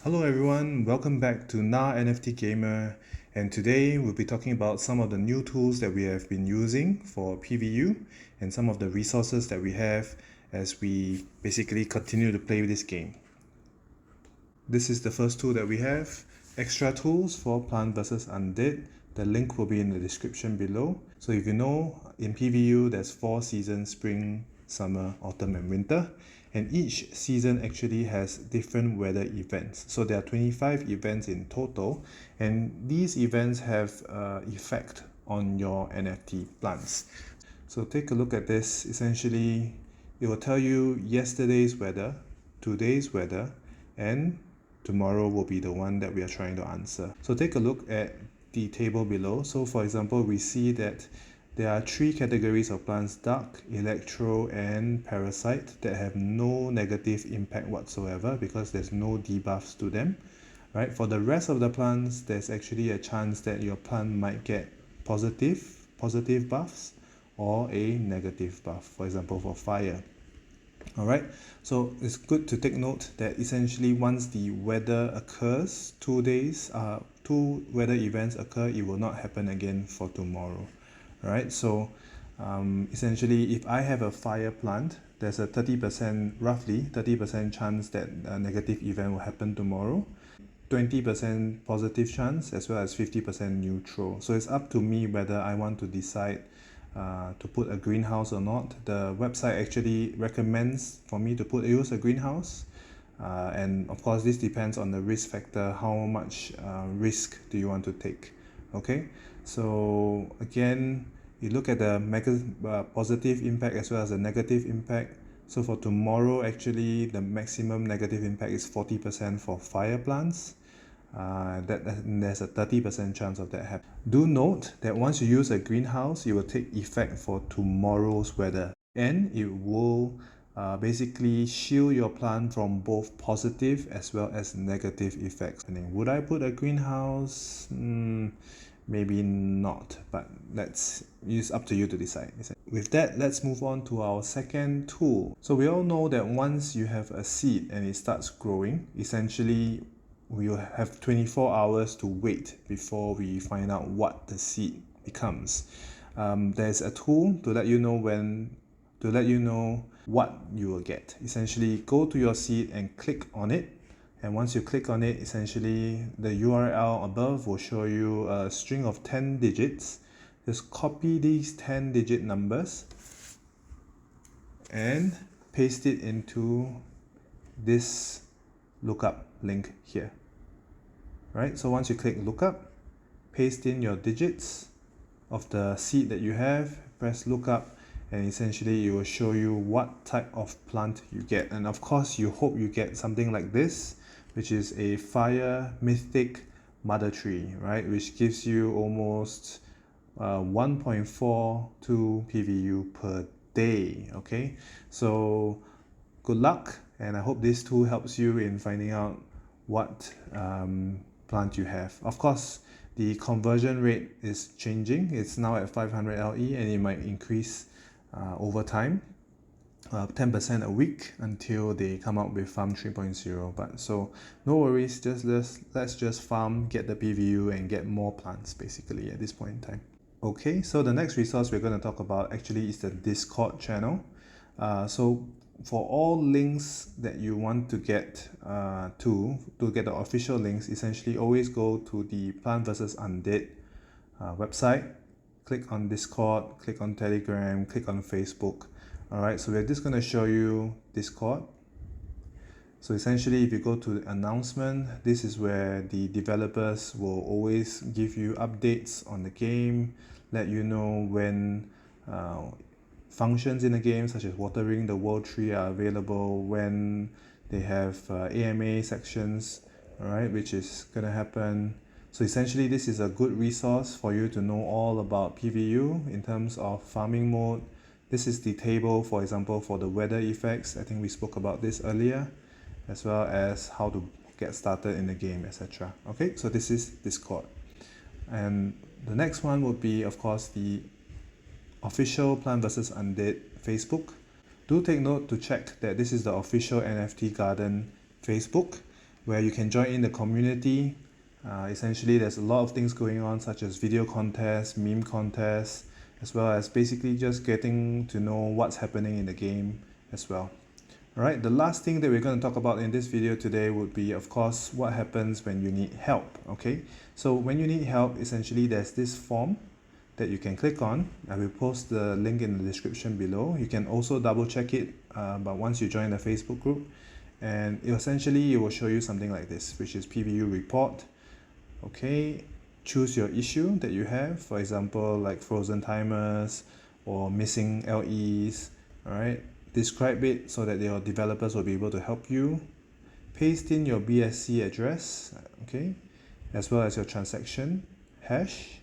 Hello everyone, welcome back to Na NFT Gamer, and today we'll be talking about some of the new tools that we have been using for PVU and some of the resources that we have as we basically continue to play with this game. This is the first tool that we have, extra tools for Plant vs Undead. The link will be in the description below. So if you know, in PVU there's 4 seasons: spring, summer, autumn and winter, and each season actually has different weather events. So there are 25 events in total, and these events have effect on your NFT plants. So take a look at this. Essentially, it will tell you yesterday's weather, today's weather, and tomorrow will be the one that we are trying to answer. So take a look at the table below. So for example, we see that there are 3 categories of plants: dark, electro, and parasite, that have no negative impact whatsoever because there's no debuffs to them. Right? For the rest of the plants, there's actually a chance that your plant might get positive buffs or a negative buff, for example for fire. Alright, so it's good to take note that essentially once the weather occurs, 2 weather events occur, it will not happen again for tomorrow. Alright, so essentially if I have a fire plant, there's a roughly 30% chance that a negative event will happen tomorrow, 20% positive chance, as well as 50% neutral. So it's up to me whether I want to decide to put a greenhouse or not. The website actually recommends for me to use a greenhouse, and of course this depends on the risk factor. How much risk do you want to take? Okay, so again, you look at the positive impact as well as the negative impact. So for tomorrow, actually the maximum negative impact is 40% for fire plants. There's a 30% chance of that happening. Do note that once you use a greenhouse, it will take effect for tomorrow's weather, and it will basically shield your plant from both positive as well as negative effects. And then, would I put a greenhouse? Maybe not, but it's up to you to decide. With that, let's move on to our second tool. So we all know that once you have a seed and it starts growing, essentially we will have 24 hours to wait before we find out what the seed becomes. There's a tool to let you know what you will get. Essentially, go to your seed and click on it. And once you click on it, essentially the URL above will show you a string of 10 digits. Just copy these 10-digit numbers and paste it into this lookup link here. Right? So once you click lookup, paste in your digits of the seed that you have, press lookup, and essentially it will show you what type of plant you get. And of course, you hope you get something like this, which is a fire mythic mother tree, right? Which gives you almost 1.42 PVU per day. Okay, so good luck, and I hope this tool helps you in finding out what plant you have. Of course, the conversion rate is changing. It's now at 500 LE, and it might increase over time, 10% a week until they come out with farm 3.0. But so no worries, let's just farm, get the PVU, and get more plants basically at this point in time. Okay, so the next resource we're going to talk about actually is the Discord channel. So for all links that you want to get to get the official links, essentially always go to the Plant vs Undead website, click on Discord, click on Telegram, click on Facebook. Alright, so we're just going to show you Discord. So essentially, if you go to the announcement, this is where the developers will always give you updates on the game, let you know when functions in the game such as watering the world tree are available, when they have AMA sections, alright, which is going to happen. So essentially, this is a good resource for you to know all about PVU in terms of farming mode. This is the table, for example, for the weather effects. I think we spoke about this earlier, as well as how to get started in the game, etc. Okay, so this is Discord. And the next one would be, of course, the official Plant vs Undead Facebook. Do take note to check that this is the official NFT Garden Facebook, where you can join in the community. Essentially, there's a lot of things going on, such as video contests, meme contests, as well as basically just getting to know what's happening in the game as well. Alright, the last thing that we're going to talk about in this video today would be, of course, what happens when you need help. Okay, so when you need help, essentially there's this form that you can click on. I will post the link in the description below. You can also double check it, but once you join the Facebook group, and it will show you something like this, which is PVU report. Okay, choose your issue that you have, for example, like frozen timers or missing LEs. All right, describe it so that your developers will be able to help you. Paste in your BSC address, okay, as well as your transaction hash,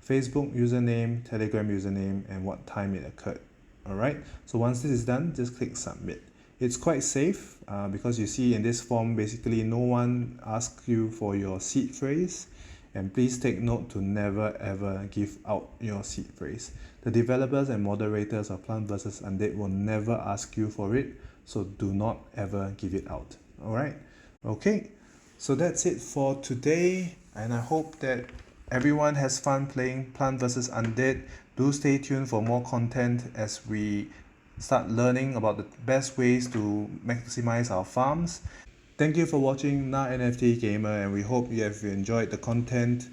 Facebook username, Telegram username, and what time it occurred. All right, so once this is done, just click submit. It's quite safe because you see in this form, basically no one asks you for your seed phrase, and please take note to never ever give out your seed phrase. The developers and moderators of Plant vs. Undead will never ask you for it, so do not ever give it out. All right, okay, so that's it for today, and I hope that everyone has fun playing Plant vs. Undead. Do stay tuned for more content as we start learning about the best ways to maximize our farms. Thank you for watching Na NFT Gamer, and we hope you have enjoyed the content.